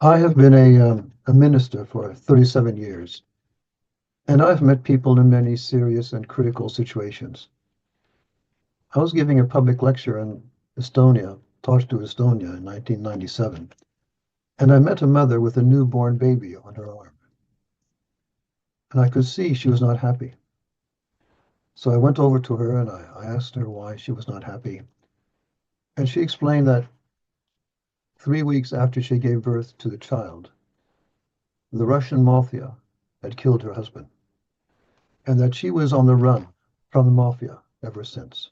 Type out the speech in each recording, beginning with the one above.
I have been a minister for 37 years, and I've met people in many serious and critical situations. I was giving a public lecture in Estonia, Tartu, Estonia in 1997, and I met a mother with a newborn baby on her arm, and I could see she was not happy. So I went over to her and I asked her why she was not happy. And she explained that 3 weeks after she gave birth to the child, the Russian mafia had killed her husband, and that she was on the run from the mafia ever since.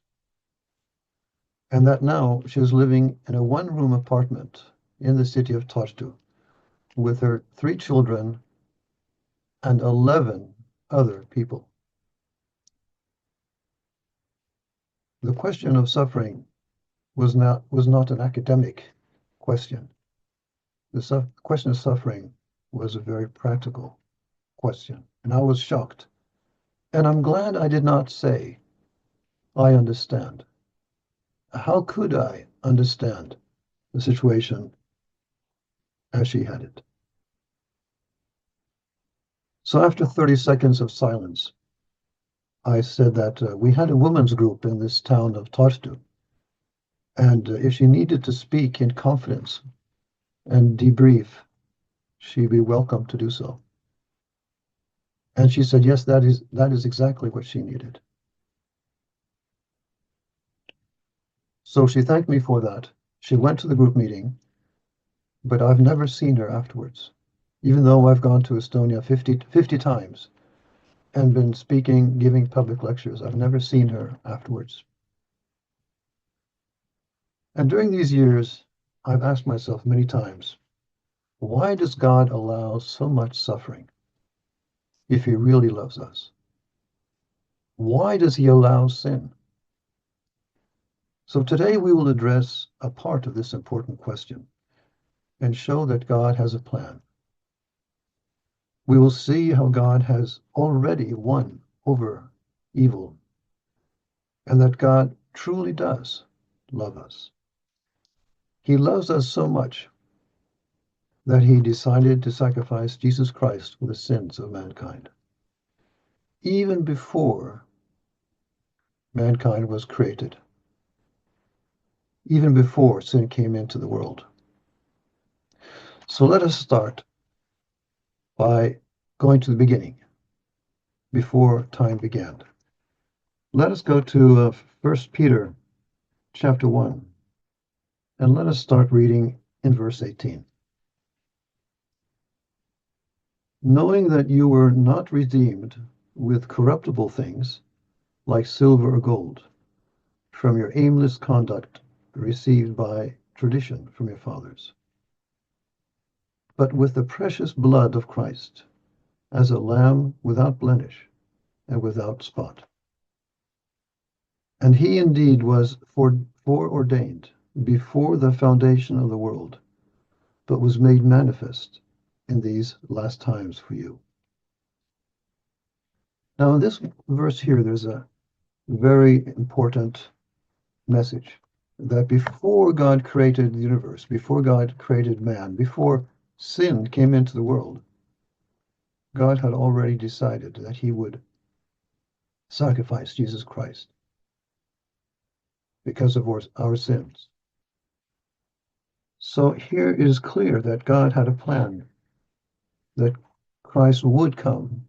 And that now she was living in a one-room apartment in the city of Tartu with her 3 children and 11 other people. The question of suffering was not an academic question. The question of suffering was a very practical question, and I was shocked. And I'm glad I did not say, I understand. How could I understand the situation as she had it? So after 30 seconds of silence, I said that we had a women's group in this town of Tartu, and if she needed to speak in confidence and debrief, she'd be welcome to do so. And she said, yes, that is exactly what she needed. So she thanked me for that. She went to the group meeting, but I've never seen her afterwards, even though I've gone to Estonia 50 times and been speaking, giving public lectures. I've never seen her afterwards. And during these years, I've asked myself many times, why does God allow so much suffering if he really loves us? Why does he allow sin? So today we will address a part of this important question and show that God has a plan. We will see how God has already won over evil and that God truly does love us. He loves us so much that he decided to sacrifice Jesus Christ for the sins of mankind. Even before mankind was created, even before sin came into the world. So let us start by going to the beginning, before time began. Let us go to 1 Peter chapter 1, and let us start reading in verse 18. Knowing that you were not redeemed with corruptible things, like silver or gold, from your aimless conduct received by tradition from your fathers, but with the precious blood of Christ, as a lamb without blemish and without spot. And he indeed was foreordained before the foundation of the world, but was made manifest in these last times for you. Now, in this verse here, there's a very important message that before God created the universe, before God created man, before sin came into the world, God had already decided that he would sacrifice Jesus Christ because of our sins. So here it is clear that God had a plan that Christ would come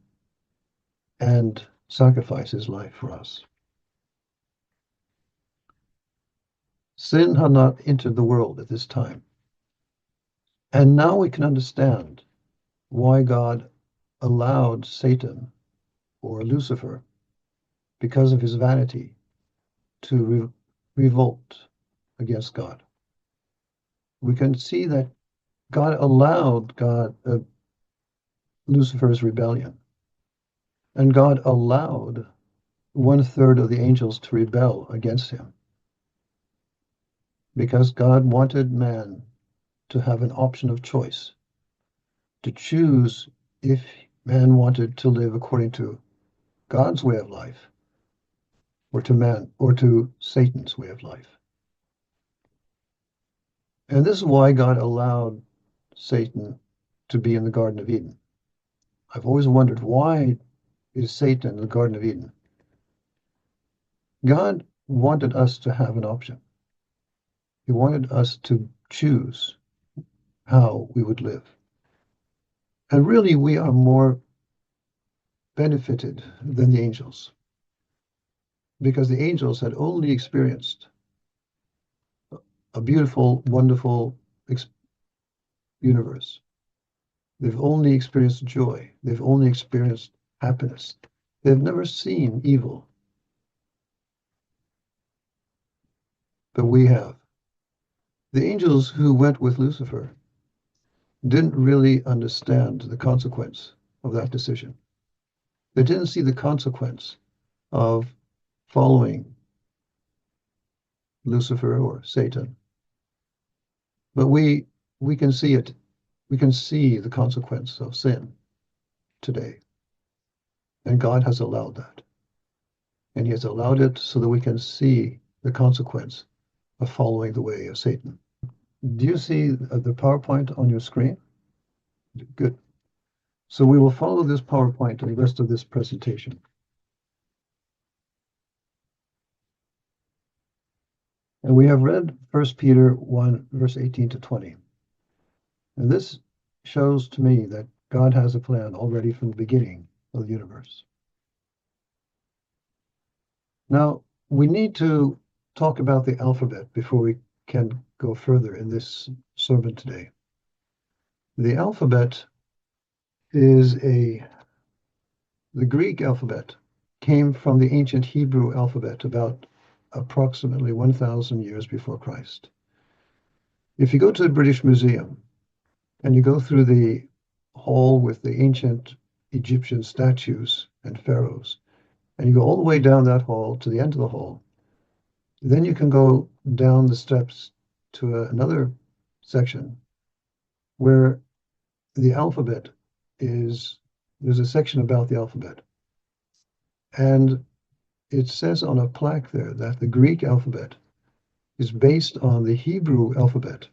and sacrifice his life for us. Sin had not entered the world at this time. And now we can understand why God allowed Satan or Lucifer, because of his vanity, to revolt against God. We can see that God allowed Lucifer's rebellion, and God allowed 1/3 of the angels to rebel against him, because God wanted man to have an option of choice, to choose if man wanted to live according to God's way of life or to Satan's way of life. And this is why God allowed Satan to be in the Garden of Eden. I've always wondered, why is Satan in the Garden of Eden? God wanted us to have an option. He wanted us to choose how we would live. And really, we are more benefited than the angels, because the angels had only experienced a beautiful, wonderful universe. They've only experienced joy. They've only experienced happiness. They've never seen evil. But we have. The angels who went with Lucifer didn't really understand the consequence of that decision. They didn't see the consequence of following Lucifer or Satan. But we can see it. We can see the consequence of sin today. And God has allowed that. And he has allowed it so that we can see the consequence of following the way of Satan. Do you see the PowerPoint on your screen? Good. So we will follow this PowerPoint and the rest of this presentation. And we have read 1 Peter 1, verse 18 to 20. And this shows to me that God has a plan already from the beginning of the universe. Now, we need to talk about the alphabet before we can go further in this sermon today. The alphabet is the Greek alphabet came from the ancient Hebrew alphabet about approximately 1,000 years before Christ. If you go to the British Museum and you go through the hall with the ancient Egyptian statues and pharaohs, and you go all the way down that hall to the end of the hall, then you can go down the steps to another section where the alphabet there's a section about the alphabet. And it says on a plaque there that the Greek alphabet is based on the Hebrew alphabet,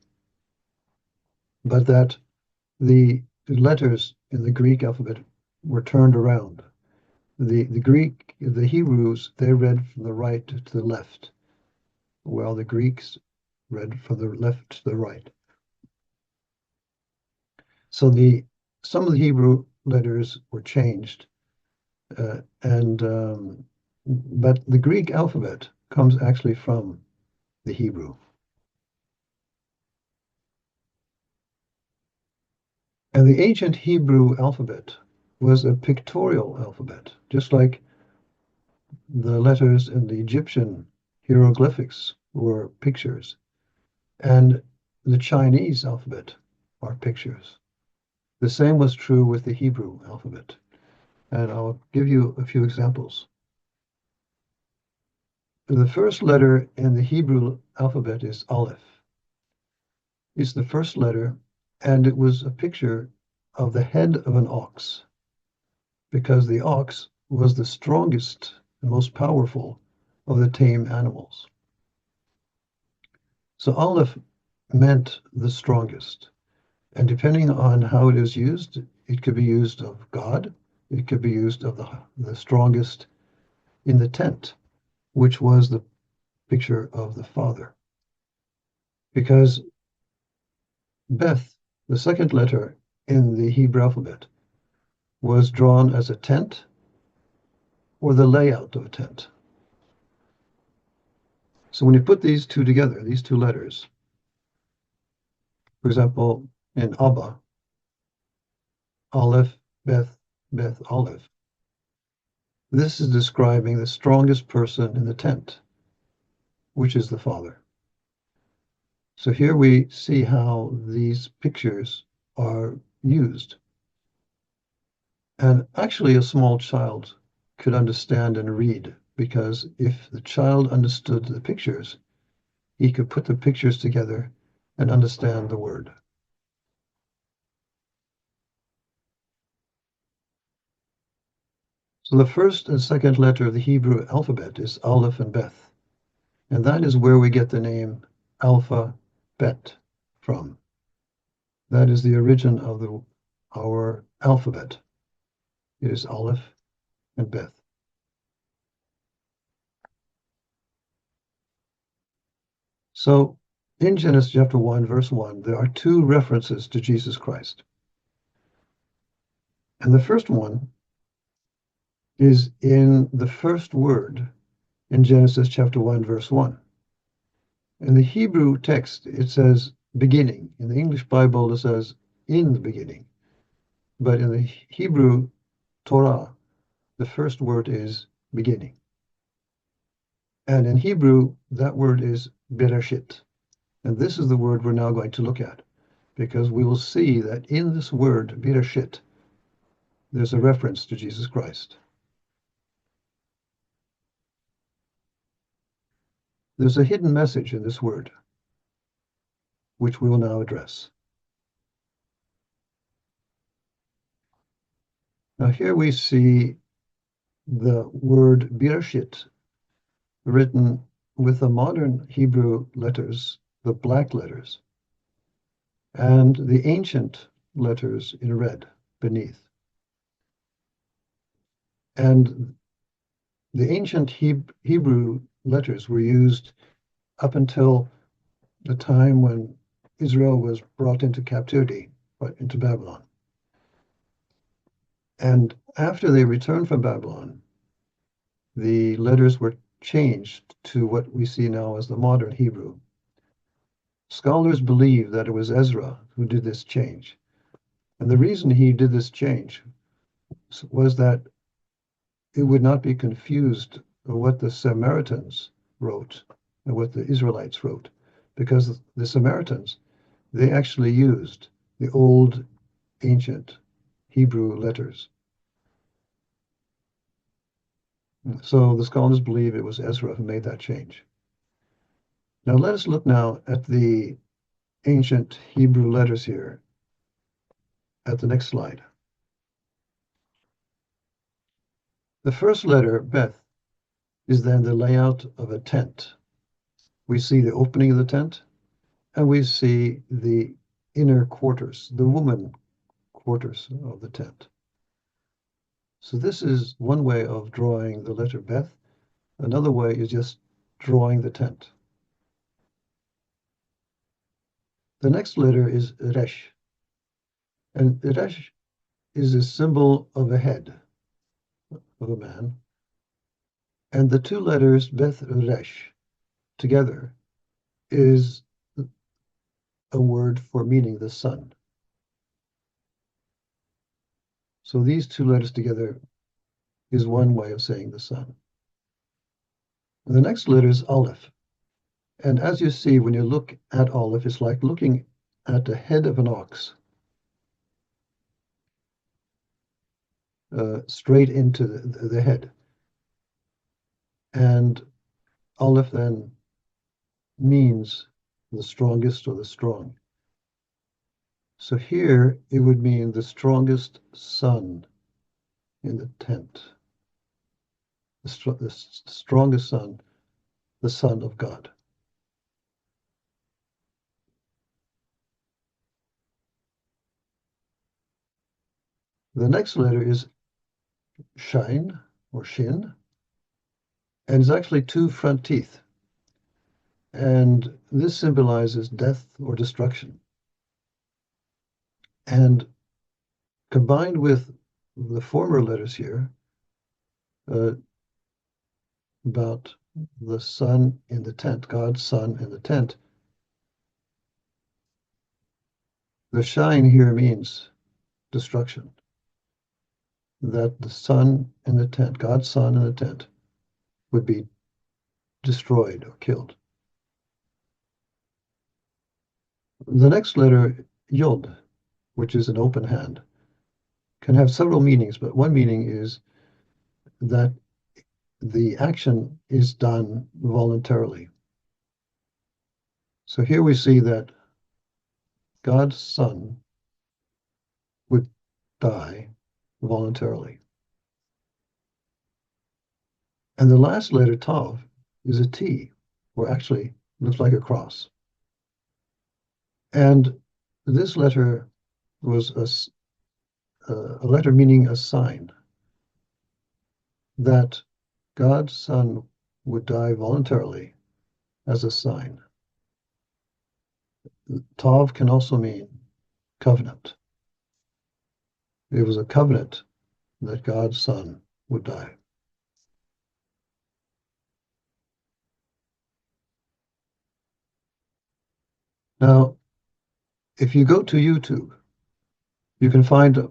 but that the letters in the Greek alphabet were turned around. The Hebrews, they read from the right to the left, while the Greeks read from the left to the right. So some of the Hebrew letters were changed, but the Greek alphabet comes actually from the Hebrew. And the ancient Hebrew alphabet was a pictorial alphabet, just like the letters in the Egyptian hieroglyphics were pictures, and the Chinese alphabet are pictures. The same was true with the Hebrew alphabet. And I'll give you a few examples. The first letter in the Hebrew alphabet is Aleph. It's the first letter, and it was a picture of the head of an ox, because the ox was the strongest and most powerful of the tame animals. So Aleph meant the strongest. And depending on how it is used, it could be used of God, it could be used of the strongest in the tent, which was the picture of the Father. Because Beth, the second letter in the Hebrew alphabet, was drawn as a tent or the layout of a tent. So when you put these two together, these two letters, for example, in Abba, Aleph, Beth, Beth, Aleph, this is describing the strongest person in the tent, which is the Father. So here we see how these pictures are used. And actually, a small child could understand and read, because if the child understood the pictures, he could put the pictures together and understand the word. So the first and second letter of the Hebrew alphabet is Aleph and Beth. And that is where we get the name alphabet from. That is the origin of our alphabet. It is Aleph and Beth. So in Genesis chapter 1, verse 1, there are two references to Jesus Christ. And the first one is in the first word in Genesis chapter 1, verse 1. In the Hebrew text, it says beginning. In the English Bible, it says in the beginning. But in the Hebrew Torah, the first word is beginning. And in Hebrew, that word is bereshit. And this is the word we're now going to look at, because we will see that in this word, bereshit, there's a reference to Jesus Christ. There's a hidden message in this word, which we will now address. Now here we see the word bereshit written with the modern Hebrew letters, the black letters, and the ancient letters in red beneath. And the ancient Hebrew letters were used up until the time when Israel was brought into captivity, into Babylon. And after they returned from Babylon, the letters were changed to what we see now as the modern Hebrew. Scholars believe that it was Ezra who did this change. And the reason he did this change was that it would not be confused with what the Samaritans wrote and what the Israelites wrote, because the Samaritans, they actually used the old ancient Hebrew letters. So the scholars believe it was Ezra who made that change. Now let us look now at the ancient Hebrew letters here at the next slide. The first letter, Beth, is then the layout of a tent. We see the opening of the tent, and we see the inner quarters, the woman quarters of the tent. So this is one way of drawing the letter Beth. Another way is just drawing the tent. The next letter is Resh. And Resh is a symbol of a head of a man. And the two letters Beth Resh together is a word for meaning the sun. So these two letters together is one way of saying the sun. And the next letter is Aleph. And as you see, when you look at Aleph, it's like looking at the head of an ox, straight into the head. And Aleph then means the strongest or the strong. So here it would mean the strongest sun in the tent. The strongest sun, the Son of God. The next letter is Shine or Shin, and it's actually two front teeth. And this symbolizes death or destruction. And combined with the former letters here, about the sun in the tent, God's sun in the tent, the shine here means destruction. That the sun in the tent, God's sun in the tent, would be destroyed or killed. The next letter, Yod, which is an open hand, can have several meanings, but one meaning is that the action is done voluntarily. So here we see that God's Son would die voluntarily. And the last letter, Tav, is a T, or actually looks like a cross. And This letter was a letter meaning a sign that God's Son would die voluntarily as a sign. Tav can also mean covenant. It was a covenant that God's Son would die. Now, if you go to YouTube, you can find a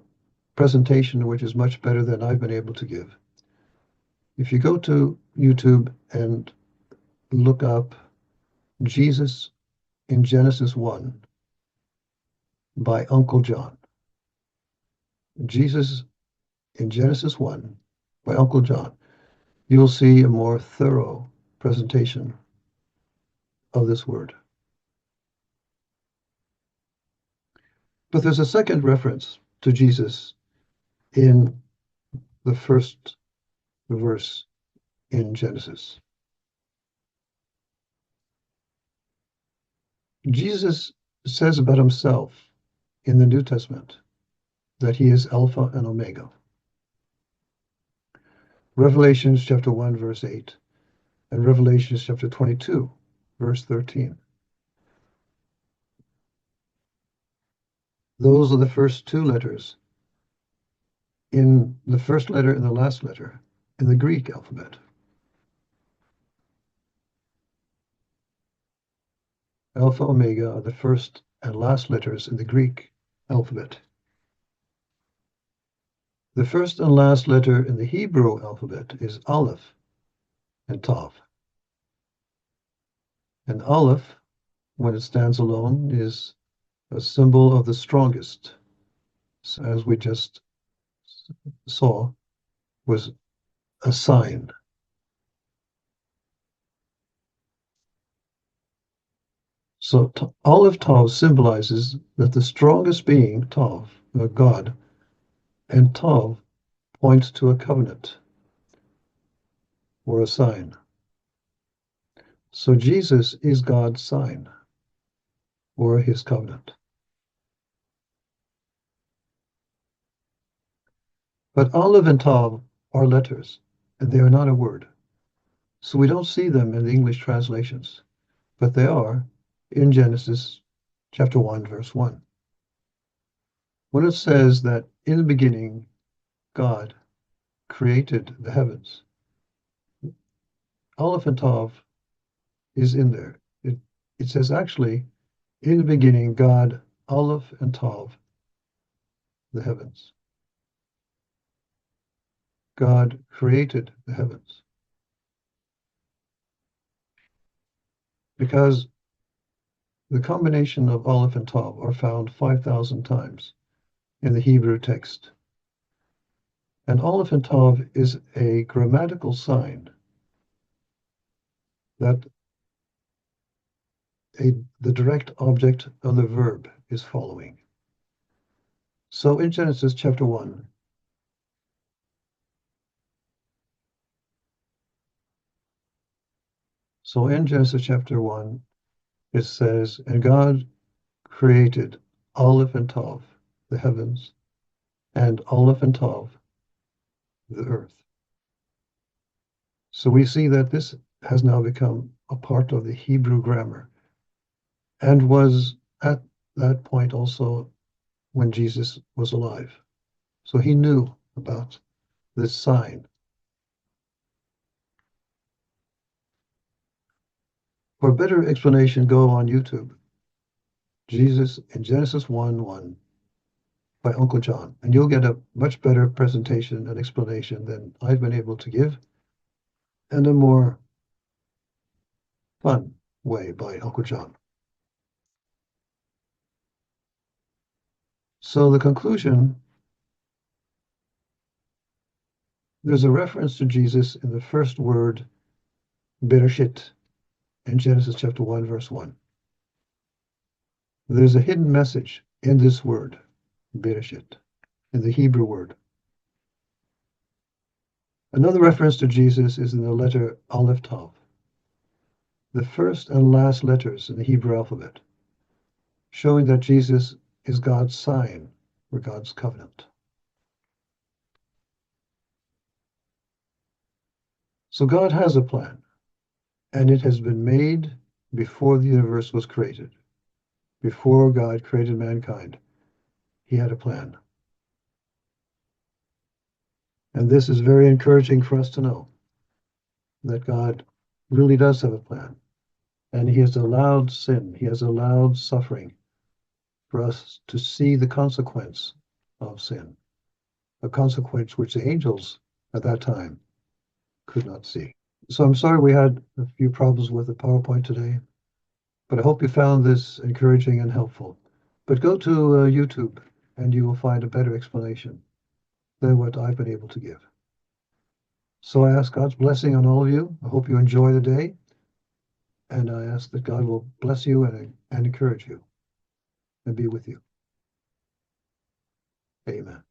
presentation which is much better than I've been able to give. If you go to YouTube and look up Jesus in Genesis 1 by Uncle John, Jesus in Genesis 1 by Uncle John, you will see a more thorough presentation of this word. But there's a second reference to Jesus in the first verse in Genesis. Jesus says about himself in the New Testament that he is Alpha and Omega. Revelations chapter 1, verse 8, and Revelations chapter 22, verse 13. Those are the first two letters in the first letter and the last letter in the Greek alphabet. Alpha, Omega are the first and last letters in the Greek alphabet. The first and last letter in the Hebrew alphabet is Aleph and Tav. And Aleph, when it stands alone, is a symbol of the strongest, as we just saw, was a sign. So Aleph Tav symbolizes that the strongest being, Tav, God, and Tav points to a covenant or a sign. So Jesus is God's sign or his covenant. But Aleph and Tav are letters, and they are not a word. So we don't see them in the English translations, but they are in Genesis chapter 1, verse 1. When it says that in the beginning, God created the heavens, Aleph and Tav is in there. It says actually, in the beginning, God, Aleph and Tav, the heavens. God created the heavens. Because the combination of Aleph and Tav are found 5,000 times in the Hebrew text. And Aleph and Tav is a grammatical sign that the direct object of the verb is following. So in Genesis chapter 1, it says, and God created Aleph and Tav, the heavens, and Aleph and Tav, the earth. So we see that this has now become a part of the Hebrew grammar and was at that point also when Jesus was alive. So he knew about this sign. For a better explanation, go on YouTube. Jesus in Genesis 1:1 by Uncle John, and you'll get a much better presentation and explanation than I've been able to give, and a more fun way by Uncle John. So the conclusion, there's a reference to Jesus in the first word, Bereshit, in Genesis chapter 1, verse 1. There's a hidden message in this word, Bereshit, in the Hebrew word. Another reference to Jesus is in the letter Aleph Tav, the first and last letters in the Hebrew alphabet, showing that Jesus is God's sign or God's covenant. So God has a plan, and it has been made before the universe was created. Before God created mankind, he had a plan. And this is very encouraging for us to know that God really does have a plan. And he has allowed sin, he has allowed suffering for us to see the consequence of sin, a consequence which the angels at that time could not see. So I'm sorry we had a few problems with the PowerPoint today, but I hope you found this encouraging and helpful. But go to YouTube and you will find a better explanation than what I've been able to give. So I ask God's blessing on all of you. I hope you enjoy the day. And I ask that God will bless you and encourage you and be with you. Amen.